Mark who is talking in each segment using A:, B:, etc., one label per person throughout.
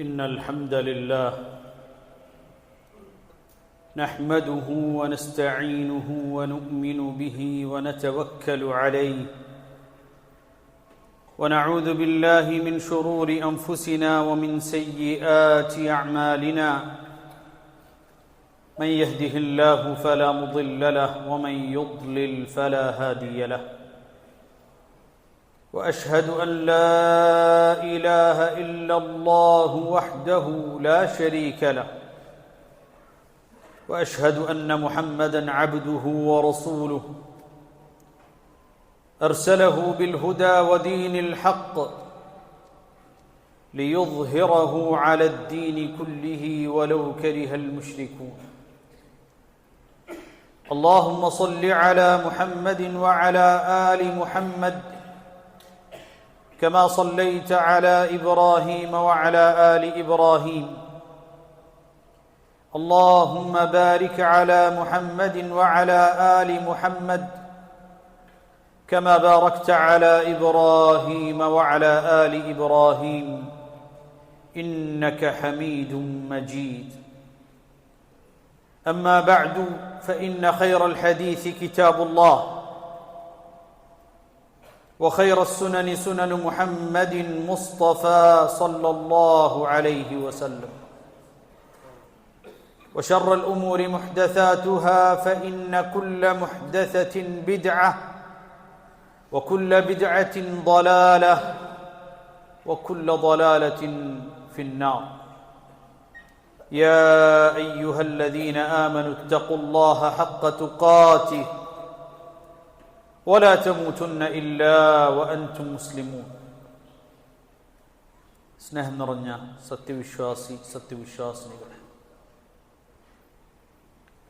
A: إن الحمد لله نحمده ونستعينه ونؤمن به ونتوكل عليه ونعوذ بالله من شرور أنفسنا ومن سيئات أعمالنا من يهده الله فلا مضل له ومن يضلل فلا هادي له وأشهد أن لا إله إلا الله وحده لا شريك له وأشهد أن محمدًا عبده ورسوله أرسله بالهدى ودين الحق ليظهره على الدين كله ولو كره المشركون اللهم صل على محمد وعلى آل محمد كما صليت على إبراهيم وعلى آل إبراهيم اللهم بارك على محمد وعلى آل محمد كما باركت على إبراهيم وعلى آل إبراهيم إنك حميد مجيد أما بعد فإن خير الحديث كتاب الله وخير السنن سنن محمد مصطفى صلى الله عليه وسلم وشر الأمور محدثاتها فإن كل محدثة بدعة وكل بدعة ضلالة وكل ضلالة في النار يا أيها الذين آمنوا اتقوا الله حق تقاته ولا تموتن إلا وأنتم مسلمون സ്നേഹം നിറഞ്ഞ സത്യവിശ്വാസിനികളെ,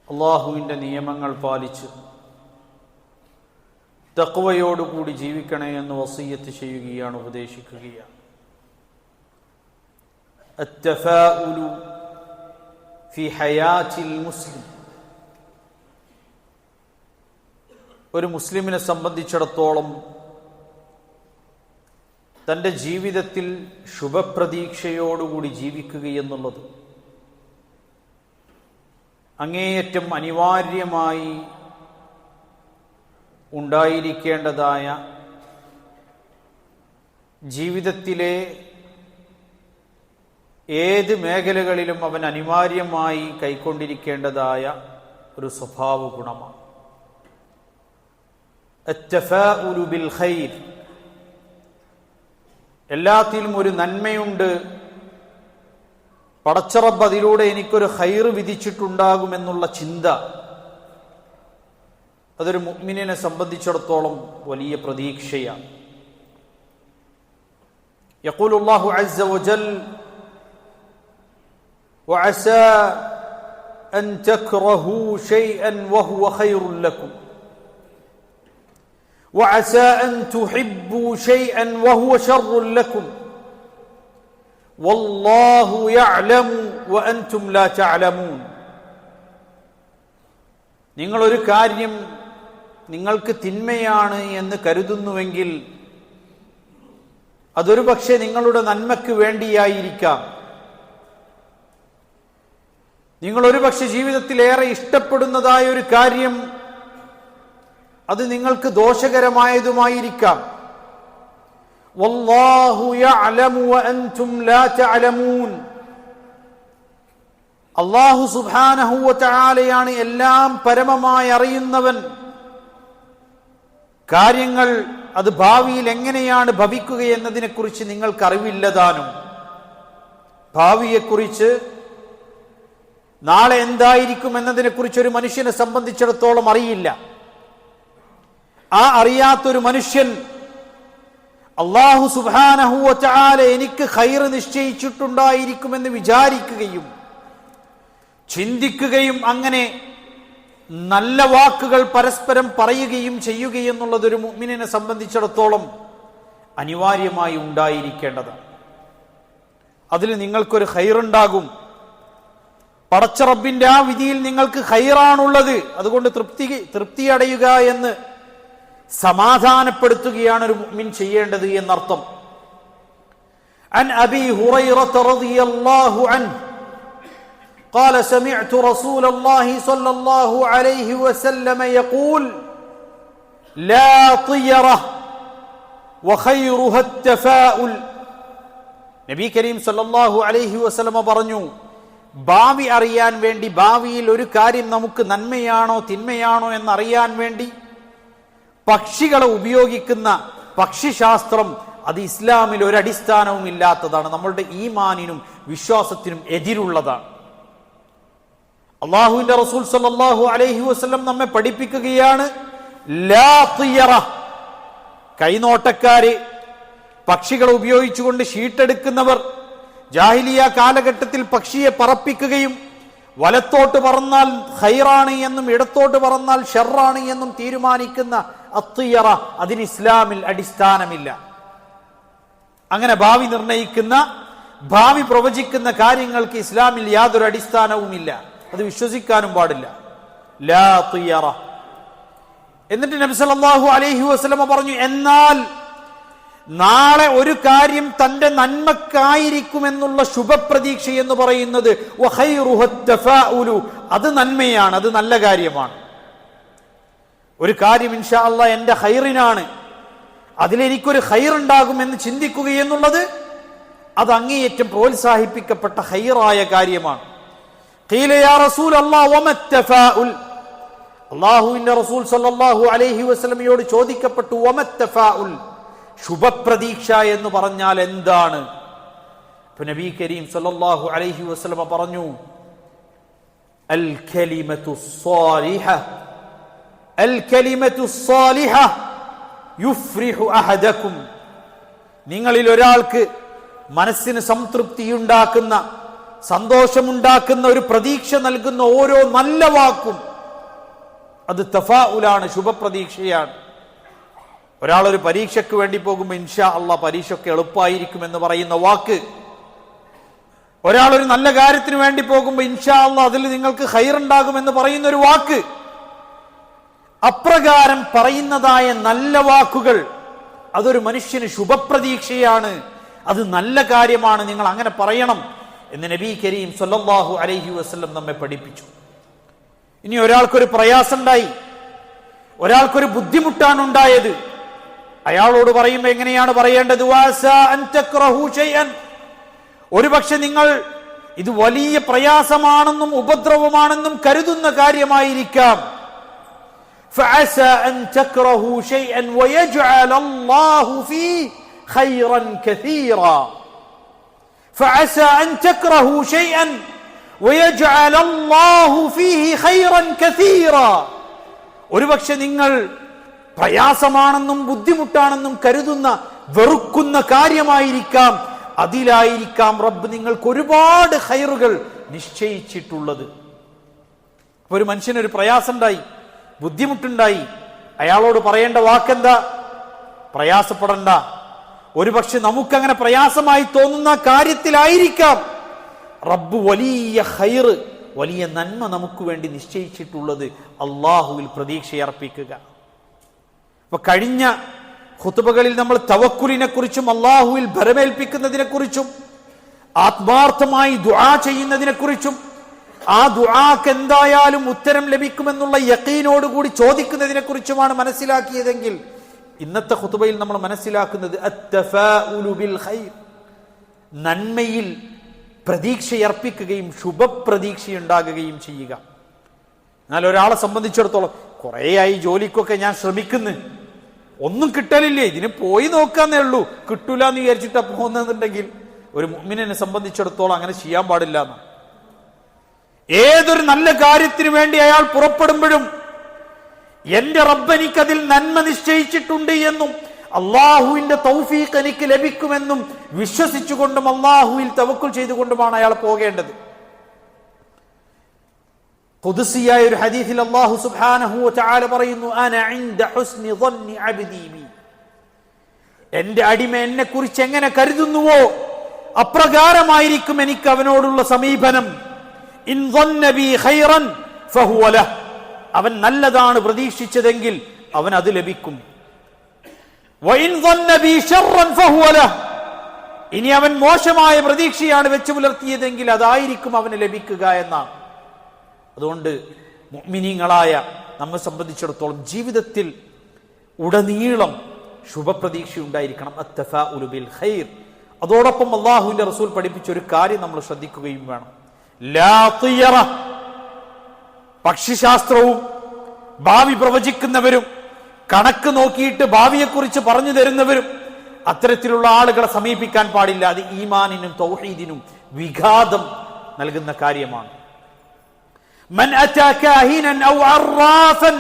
A: അല്ലാഹുവിൻ്റെ നിയമങ്ങൾ പാലിച്ച് തഖ്വയോടുകൂടി ജീവിക്കണേ എന്ന് വസിയ്യത്ത് ചെയ്യുകയാണ്, ഉപദേശിക്കുകയാണ്. അത്തഫാഉലു ഫി ഹയാത്തിൽ മുസ്ലിം. ഒരു മുസ്ലിമിനെ സംബന്ധിച്ചിടത്തോളം തൻ്റെ ജീവിതത്തിൽ ശുഭപ്രതീക്ഷയോടുകൂടി ജീവിക്കുക എന്നുള്ളത് അങ്ങേയറ്റം അനിവാര്യമായി ഉണ്ടായിരിക്കേണ്ടതായ, ജീവിതത്തിലെ ഏത് മേഖലകളിലും അവൻ അനിവാര്യമായി കൈക്കൊണ്ടിരിക്കേണ്ടതായ ഒരു സ്വഭാവ ഗുണമാണ്. അത്തഫാഉലു ബിൽ ഖൈർ. എല്ലാത്തിലും ഒരു നന്മയുണ്ട്, പടച്ച റബ്ബ് അതിലൂടെ എനിക്കൊരു ഖൈർ വിധിച്ചിട്ടുണ്ടാകുമെന്നുള്ള ചിന്ത, അതൊരു മുഅ്മിനിനെ സംബന്ധിച്ചിടത്തോളം വലിയ പ്രതീക്ഷയാണ്. യഖൂലു അല്ലാഹു അസ്സ വജൽ വഅസാ അൻ തക്റഹു ശൈഅൻ വഹുവ ഖൈറുൻ ലക്കും وعسى أن تحبوا شيئا وهو شر لكم والله يعلم وأنتم لا تعلمون. നിങ്ങളൊരു കാര്യം നിങ്ങൾക്ക് തിന്മയാണ് എന്ന് കരുതുന്നുവെങ്കിൽ അതൊരു പക്ഷേ നിങ്ങളുടെ നന്മയ്ക്ക് വേണ്ടിയായിരിക്കാം. നിങ്ങളൊരു പക്ഷേ ജീവിതത്തിൽ ഏറെ ഇഷ്ടപ്പെടുന്നതായ ഒരു കാര്യം അത് നിങ്ങൾക്ക് ദോഷകരമായതുമായിരിക്കാം. വല്ലാഹു യഅലമു വഅൻതും ലാ തഅലമൂൻ. അല്ലാഹു സുബ്ഹാനഹു വതആലയാണ് എല്ലാം പരമമായി അറിയുന്നവൻ. കാര്യങ്ങൾ അത് ഭാവിയിൽ എങ്ങനെയാണ് ഭവിക്കുക എന്നതിനെക്കുറിച്ച് നിങ്ങൾക്ക് അറിവില്ലതാനും. ഭാവിയെക്കുറിച്ച്, നാളെ എന്തായിരിക്കും എന്നതിനെക്കുറിച്ച് ഒരു മനുഷ്യനെ സംബന്ധിച്ചിടത്തോളം അറിയില്ല. ആ അറിയാത്തൊരു മനുഷ്യൻ അല്ലാഹു സുബ്ഹാനഹു വതആല എനിക്ക് ഖൈർ നിശ്ചയിച്ചിട്ടുണ്ടായിരിക്കുമെന്ന് വിചാരിക്കുകയും ചിന്തിക്കുകയും അങ്ങനെ നല്ല വാക്കുകൾ പരസ്പരം പറയുകയും ചെയ്യുകയെന്നുള്ളത് ഒരു മുഅ്മിനിനെ സംബന്ധിച്ചിടത്തോളം അനിവാര്യമായി ഉണ്ടായിരിക്കേണ്ടതാണ്. അതിൽ നിങ്ങൾക്കൊരു ഖൈറുണ്ടാകും. പടച്ച റബ്ബിന്റെ ആ വിധിയിൽ നിങ്ങൾക്ക് ഖൈറാണുള്ളത്, അതുകൊണ്ട് തൃപ്തി അടയുക എന്ന് സമാധാനപ്പെടുത്തുകയാണ് ഒരു മുഅ്മിൻ ചെയ്യേണ്ടത് എന്നർത്ഥം. عن أبي هريرة رضي الله عنه قال سمعت رسول الله صلى الله عليه وسلم يقول لا طيرة وخيرها التفاؤل. നബി കരീം സല്ലല്ലാഹു അലൈഹി വസല്ലമ പറഞ്ഞു, ഭാവി അറിയാൻ വേണ്ടി, ഭാവിയിൽ ഒരു കാര്യം നമുക്ക് നന്മയാണോ തിന്മയാണോ എന്നറിയാൻ വേണ്ടി പക്ഷികളെ ഉപയോഗിക്കുന്ന പക്ഷിശാസ്ത്രം അത് ഇസ്ലാമിൽ ഒരു അടിസ്ഥാനവും ഇല്ലാത്തതാണ്, നമ്മളുടെ ഈമാനിനും വിശ്വാസത്തിനും എതിരുള്ളതാണ്. അള്ളാഹുവിന്റെ റസൂൽ സല്ലല്ലാഹു അലൈഹി വസല്ലം നമ്മെ പഠിപ്പിക്കുകയാണ്, ലാ തിയറ, കൈനോട്ടക്കാര്, പക്ഷികളെ ഉപയോഗിച്ചുകൊണ്ട് ഷീട്ടെടുക്കുന്നവർ, ജാഹിലിയ കാലഘട്ടത്തിൽ പക്ഷിയെ പറപ്പിക്കുകയും വലത്തോട്ട് പറന്നാൽ ഖൈറാണ് എന്നും ഇടത്തോട്ട് പറന്നാൽ ഷർറാണ് എന്നും തീരുമാനിക്കുന്ന അത്തിയറ, അതിന് ഇസ്ലാമിൽ അടിസ്ഥാനമില്ല. അങ്ങനെ ഭാവി നിർണയിക്കുന്ന, ഭാവി പ്രവചിക്കുന്ന കാര്യങ്ങൾക്ക് ഇസ്ലാമിൽ യാതൊരു അടിസ്ഥാനവുമില്ല, അത് വിശ്വസിക്കാനും പാടില്ല. ലാ തിയറ. എന്നിട്ട് നബി സല്ലല്ലാഹു അലൈഹി വസല്ലമ പറഞ്ഞു, എന്നാൽ നാളെ ഒരു കാര്യം തന്റെ നന്മക്കായിരിക്കുമെന്നുള്ള ശുഭപ്രതീക്ഷ എന്ന് പറയുന്നത് അത് നന്മയാണ്, അത് നല്ല കാര്യമാണ്. ഒരു കാര്യം ഇൻഷാ അല്ലാഹ് എന്റെ ഖൈറിനാണ്, അതിലെനിക്കൊരു ഖൈറുണ്ടാകുമെന്ന് ചിന്തിക്കുക എന്നുള്ളത് അത് അങ്ങേയറ്റം പ്രോത്സാഹിപ്പിക്കപ്പെട്ട ഖൈറായ കാര്യമാണ്. ഖീല യാ റസൂലല്ലാഹ് വമത്തഫാഉൽ, അല്ലാഹുവിന്റെ റസൂൽ സല്ലല്ലാഹു അലൈഹി വസല്ലമയോട് ചോദിക്കപ്പെട്ടു, വമത്തഫാഉൽ, ശുഭപ്രതീക്ഷ എന്ന് പറഞ്ഞാൽ എന്താണ്? നബി കരീം സല്ലല്ലാഹു അലൈഹി വസല്ലമ പറഞ്ഞു, അൽ കലിമത്തു സ്വാലിഹ, അൽ കലിമത്തു സ്വാലിഹ യുഫ്രിഹു അഹദകും, നിങ്ങളിൽ ഒരാൾക്ക് മനസ്സിന് സംതൃപ്തിയുണ്ടാക്കുന്ന, സന്തോഷമുണ്ടാക്കുന്ന, ഒരു പ്രതീക്ഷ നൽകുന്ന ഓരോ നല്ല വാക്കും അത് തഫാഉലാണ്, ശുഭപ്രതീക്ഷയാണ്. ഒരാളൊരു പരീക്ഷയ്ക്ക് വേണ്ടി പോകുമ്പോൾ ഇൻഷാ അല്ലാഹ് പരീക്ഷയ്ക്ക് എളുപ്പമായിരിക്കും എന്ന് പറയുന്ന വാക്ക്, ഒരാളൊരു നല്ല കാര്യത്തിന് വേണ്ടി പോകുമ്പോൾ ഇൻഷാ അല്ലാഹ് അതിൽ നിങ്ങൾക്ക് ഖൈറുണ്ടാകുമെന്ന് പറയുന്ന ഒരു വാക്ക്, അപ്രകാരം പറയുന്നതായ നല്ല വാക്കുകൾ അതൊരു മനുഷ്യന് ശുഭപ്രതീക്ഷയാണ്, അത് നല്ല കാര്യമാണ്, നിങ്ങൾ അങ്ങനെ പറയണം എന്ന് നബി കരീം സല്ലല്ലാഹു അലൈഹി വസല്ലം നമ്മെ പഠിപ്പിച്ചു. ഇനി ഒരാൾക്കൊരു പ്രയാസമുണ്ടായി, ഒരാൾക്കൊരു ബുദ്ധിമുട്ടാണ് ഉണ്ടായത്, അയാളോട് പറയുമ്പോൾ എങ്ങനെയാണ് പറയേണ്ടത്? ഒരുപക്ഷെ നിങ്ങൾ ഇത് വലിയ പ്രയാസമാണെന്നും ഉപദ്രവമാണെന്നും കരുതുന്ന കാര്യമായിരിക്കാം. ഒരുപക്ഷെ നിങ്ങൾ പ്രയാസമാണെന്നും ബുദ്ധിമുട്ടാണെന്നും കരുതുന്ന, വെറുക്കുന്ന കാര്യമായിരിക്കാം, അതിലായിരിക്കാം റബ്ബ് നിങ്ങൾക്ക് ഒരുപാട് ഖൈറുകൾ നിശ്ചയിച്ചിട്ടുള്ളത്. ഒരു മനുഷ്യനൊരു പ്രയാസമുണ്ടായി, ബുദ്ധിമുട്ടുണ്ടായി, അയാളോട് പറയേണ്ട വാക്കെന്താ? പ്രയാസപ്പെടണ്ട. ഒരുപക്ഷെ നമുക്കങ്ങനെ പ്രയാസമായി തോന്നുന്ന കാര്യത്തിലായിരിക്കാം റബ്ബ് വലിയ ഖൈറ്, വലിയ നന്മ നമുക്ക് വേണ്ടി നിശ്ചയിച്ചിട്ടുള്ളത്. അള്ളാഹുവിൽ പ്രതീക്ഷയർപ്പിക്കുക. അപ്പൊ കഴിഞ്ഞ ഖുതുബകളിൽ നമ്മൾ തവക്കുലിനെ കുറിച്ചും അള്ളാഹുവിൽ ഭരമേൽപ്പിക്കുന്നതിനെ കുറിച്ചും ആത്മാർത്ഥമായി ദുആ ചെയ്യുന്നതിനെ കുറിച്ചും ആ ദുആക്ക് എന്തായാലും ഉത്തരം ലഭിക്കുമെന്നുള്ള യഖീനോടുകൂടി ചോദിക്കുന്നതിനെ കുറിച്ചുമാണ് മനസ്സിലാക്കിയതെങ്കിൽ, ഇന്നത്തെ ഖുതുബയിൽ നമ്മൾ മനസ്സിലാക്കുന്നത് അത്തഫാഉലു ബിൽ ഖൈർ, നന്മയിൽ പ്രതീക്ഷയർപ്പിക്കുകയും ശുഭപ്രതീക്ഷയുണ്ടാകുകയും ചെയ്യുക. എന്നാൽ ഒരാളെ സംബന്ധിച്ചിടത്തോളം കുറേയായി ജോലിക്കൊക്കെ ഞാൻ ശ്രമിക്കുന്നു, ഒന്നും കിട്ടലില്ലേ, ഇതിന് പോയി നോക്കാന്നേ ഉള്ളൂ, കിട്ടൂല എന്ന് വിചാരിച്ചിട്ടാ പോകുന്നുണ്ടെങ്കിൽ ഒരു മുഅ്മിനെ സംബന്ധിച്ചിടത്തോളം അങ്ങനെ ചെയ്യാൻ പാടില്ല എന്ന്. ഏതൊരു നല്ല കാര്യത്തിന് വേണ്ടി അയാൾ പുറപ്പെടുമ്പോഴും എന്റെ റബ്ബ് എനിക്കതിൽ നന്മ നിശ്ചയിച്ചിട്ടുണ്ട് എന്നും അള്ളാഹുവിന്റെ തൗഫീഖ് എനിക്ക് ലഭിക്കുമെന്നും വിശ്വസിച്ചുകൊണ്ടും അള്ളാഹുവിൽ തവക്കുൽ ചെയ്തുകൊണ്ടുമാണ് അയാൾ പോകേണ്ടത്. ഖുദ്സിയായ ഒരു ഹദീസിൽ അല്ലാഹു സുബ്ഹാനഹു വ തആല പറയുന്നു, അന ഇൻദ ഹുസ്നി ظنി അബ്ദി ബി, എന്റെ അടിമ എന്നെ കുറിച്ച് എങ്ങനെ കരുതുന്നുവോ അപ്രകാരമായിരിക്കും എനിക്ക് അവനോടുള്ള സമീപനം. ഇൻ ظن ബി ഖൈറൻ ഫഹുവ ലഹ്, അവൻ നല്ലതാണ് പ്രതീക്ഷിച്ചതെങ്കിൽ അവൻ അത് ലഭിക്കും. വ ഇൻ ظن ബി ശർറൻ ഫഹുവ ലഹ്, ഇനി അവൻ മോശമായ പ്രതീക്ഷയാണ് വെച്ചു പുലർത്തിയതെങ്കിൽ അതായിരിക്കും അവന് ലഭിക്കുക എന്നാണ്. അതുകൊണ്ട് മുഅ്മിനീങ്ങളായ നമ്മെ സംബന്ധിച്ചിടത്തോളം ജീവിതത്തിൽ ഉടനീളം ശുഭപ്രതീക്ഷ ഉണ്ടായിരിക്കണം. അത്തഫാഉലു ബിൽ ഖൈർ. അതോടൊപ്പം അല്ലാഹുവിന്റെ റസൂൽ പഠിപ്പിച്ച ഒരു കാര്യം നമ്മൾ ശ്രദ്ധിക്കുകയും വേണം. ലാ തിയറ. പക്ഷിശാസ്ത്രവും ഭാവി പ്രവചിക്കുന്നവരും കണക്ക് നോക്കിയിട്ട് ഭാവിയെക്കുറിച്ച് പറഞ്ഞു തരുന്നവരും അത്തരത്തിലുള്ള ആളുകളെ സമീപിക്കാൻ പാടില്ല. അത് ഈമാനിനും തൗഹീദിനും വിഘാതം നൽകുന്ന കാര്യമാണ്. മൻ അതാ കാഹിനൻ ഔ അറാഫൻ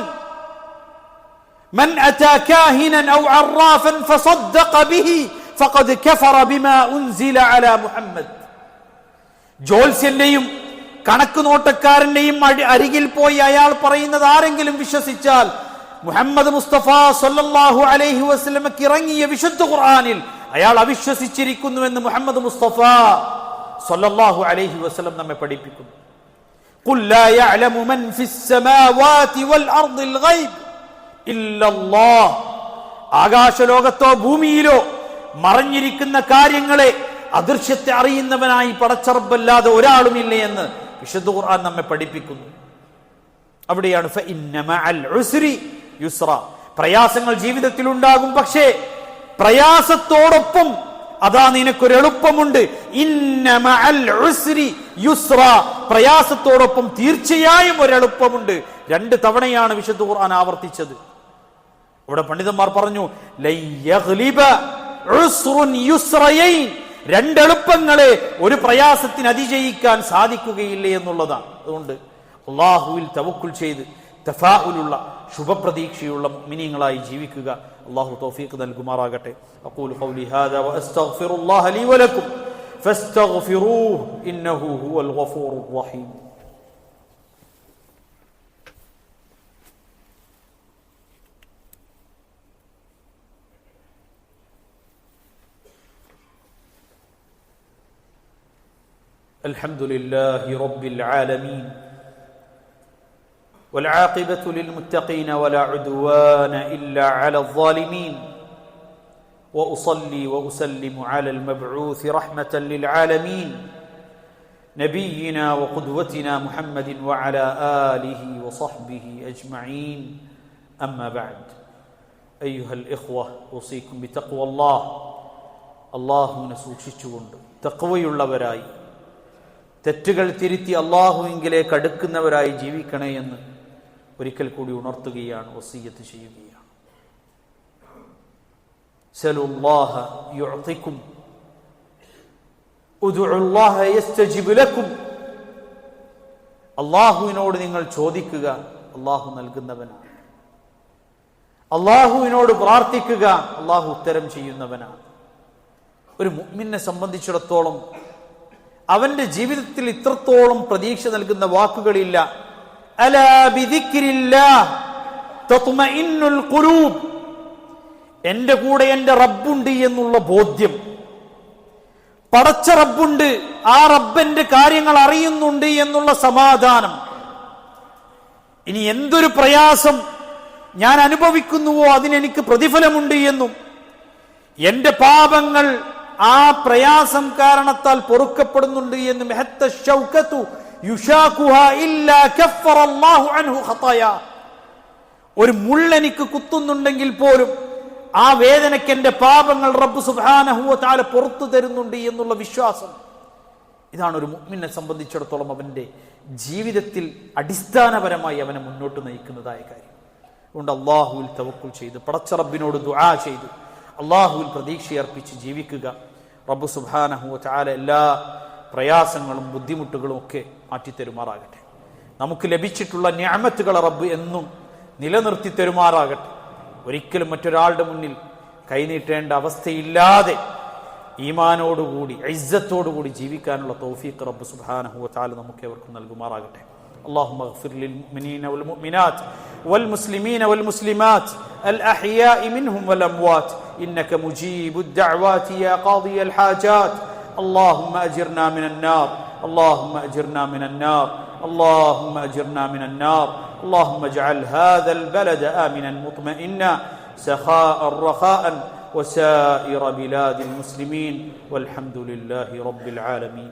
A: من أتى كاهنا أو عرافا فصدق به فقد كفر بما أنزل على محمد. ജോത്സ്യന്റെയും കണക്ക് നോട്ടക്കാരന്റെയും അരികിൽ പോയി അയാൾ പറയുന്നത് ആരെങ്കിലും വിശ്വസിച്ചാൽ മുഹമ്മദ് മുസ്തഫ സല്ലല്ലാഹു അലൈഹി വസല്ലമക്ക് ഇറങ്ങിയ വിശുദ്ധ ഖുർആനിൽ അയാൾ അവിശ്വസിച്ചിരിക്കുന്നുവെന്ന് മുഹമ്മദ് മുസ്തഫ സല്ലല്ലാഹു അലൈഹി വസല്ലം നമ്മെ പഠിപ്പിക്കുന്നു. ഖുൽ ലാ യഅലമു മൻ ഫിസ് സമാവാതി വൽ അർദിൽ ഗൈബ് ഇല്ലല്ലാഹ്. ആകാശലോകത്തോ ഭൂമിയിലോ മറഞ്ഞിരിക്കുന്ന കാര്യങ്ങളെ അദൃശ്യത്തെ അറിയുന്നവനായി പടച്ചറബല്ലാതെ ഒരാളുമില്ല എന്ന് വിശുദ്ധ ഖുർആൻ നമ്മെ പഠിപ്പിക്കുന്നു. അവിടെയാണ് ഫഇന്ന മഅൽ ഉസ്രി യുസ്ര. പ്രയാസങ്ങൾ ജീവിതത്തിൽ ഉണ്ടാകും, പക്ഷേ പ്രയാസത്തോടൊപ്പം അതാ നിനക്കൊരു എളുപ്പമുണ്ട്. ഇന്ന മഅൽ ഉസ്രി യുസ്ര. പ്രയാസത്തോടൊപ്പം തീർച്ചയായും ഒരു എളുപ്പമുണ്ട്. 2 തവണയാണ് വിശുദ്ധ ഖുർആൻ ആവർത്തിച്ചത്. ഇവിടെ പണ്ഡിതന്മാർ പറഞ്ഞു ലയഗ്ലിബ ഉസ്റുൻ യുസ്റയൈൻ. 2 എളുപ്പങ്ങളെ ഒരു പ്രയാസത്തിന് അതിജയിക്കാൻ സാധിക്കുകയില്ല എന്നുള്ളതാണ്. അതുകൊണ്ട് അല്ലാഹുവിൽ തവക്കുൽ ചെയ്ത് തഫാഉലുള്ള ശുഭപ്രതീക്ഷയുള്ള മുഅ്മിനീങ്ങളായി ജീവിക്കുക. അല്ലാഹു തൗഫീഖ് നൽകുമാറാകട്ടെ. അഖൂലു ഖൗലി ഹാദാ വഅസ്തഗ്ഫിറുല്ലാഹ ലീ വലക്കും ഫസ്തഗ്ഫിറൂഹു ഇന്നഹു ഹുവൽ ഗഫൂറുർ റഹീം. الحمد لله رب العالمين والعاقبة للمتقين ولا عدوان إلا على الظالمين وأصلي وأسلم على المبعوث رحمة للعالمين نبينا وقدوتنا محمد وعلى آله وصحبه أجمعين أما بعد أيها الإخوة أوصيكم بتقوى الله സൂക്ഷിച്ചുകൊണ്ട് തഖ്വയുള്ളവരായി തെറ്റുകൾ തിരുത്തി അല്ലാഹുവിലേക്ക് അടുക്കുന്നവരായി ജീവിക്കണേ എന്ന് ഒരിക്കൽ കൂടി ഉണർത്തുകയാണ്, വസിയ്യത്ത് ചെയ്യുകയാണ്. സലുല്ലാഹ യുഅതികും ഉദ്ഉല്ലാഹ യസ്തജിബ് ലക്കും. അല്ലാഹുവിനോട് നിങ്ങൾ ചോദിക്കുക, അല്ലാഹു നൽകുന്നവനാണ്. അല്ലാഹുവിനോട് പ്രാർത്ഥിക്കുക, അല്ലാഹു ഉത്തരം ചെയ്യുന്നവനാണ്. ഒരു മുഅ്മിനെ സംബന്ധിച്ചിടത്തോളം അവന്റെ ജീവിതത്തിൽ ഇത്രത്തോളം പ്രതീക്ഷ നൽകുന്ന വാക്കുകളില്ല. അലാ ബിദിക്രില്ലാഹ് തത്മഇന്നുൽ ഖുലൂബ്. എന്റെ കൂടെ എന്റെ റബ്ബുണ്ട് എന്നുള്ള ബോധ്യം, പടച്ച റബ്ബുണ്ട്, ആ റബ്ബന്റെ കാര്യങ്ങൾ അറിയുന്നുണ്ട് എന്നുള്ള സമാധാനം. ഇനി എന്തൊരു പ്രയാസം ഞാൻ അനുഭവിക്കുന്നുവോ അതിനെനിക്ക് പ്രതിഫലമുണ്ട് എന്നും എന്റെ പാപങ്ങൾ ആ പ്രയാസം കാരണത്താൽ പൊറുക്കപ്പെടുന്നുണ്ട് എന്നും ഒരു മുള്ളെനിക്ക് കുത്തുന്നുണ്ടെങ്കിൽ പോലും ആ വേദനയ്ക്ക് എന്റെ പാപങ്ങൾ റബ്ബ് സുബ്ഹാനഹു വ തആല പുറത്തു തരുന്നുണ്ട് എന്നുള്ള വിശ്വാസം. ഇതാണ് ഒരു മുഅ്മിനെ സംബന്ധിച്ചിടത്തോളം അവന്റെ ജീവിതത്തിൽ അടിസ്ഥാനപരമായി അവനെ മുന്നോട്ട് നയിക്കുന്നതായ കാര്യം. അതുകൊണ്ട് അല്ലാഹുവിൽ തവക്കുൽ ചെയ്ത് പടച്ച റബ്ബിനോട് ദുആ ചെയ്ത് അല്ലാഹുവിൽ പ്രതീക്ഷയർപ്പിച്ച് ജീവിക്കുക. റബ്ബ് സുബ്ഹാനഹു വ തആല എല്ലാ പ്രയാസങ്ങളും ബുദ്ധിമുട്ടുകളും ഒക്കെ മാറ്റിത്തരുമാറാകട്ടെ. നമുക്ക് ലഭിച്ചിട്ടുള്ള നിഅമത്തുകളെ റബ്ബ് എന്നും നിലനിർത്തി തരുമാറാകട്ടെ. ഒരിക്കലും മറ്റൊരാളുടെ മുന്നിൽ കൈനീട്ടേണ്ട അവസ്ഥയില്ലാതെ ഈമാനോടുകൂടി ഇസ്സത്തോടുകൂടി ജീവിക്കാനുള്ള തൗഫീഖ് റബ്ബ് സുബ്ഹാനഹു വ തആല നമുക്ക് ഏവർക്കും നൽകുമാറാകട്ടെ. اللهم اغفر للمؤمنين والمؤمنات والمسلمين والمسلمات الأحياء منهم والأموات إنك مجيب الدعوات يا قاضي الحاجات. اللهم أجرنا من النار، اللهم أجرنا من النار، اللهم أجرنا من النار. اللهم اجعل هذا البلد آمنا مطمئنا سخاء رخاء وسائر بلاد المسلمين والحمد لله رب العالمين.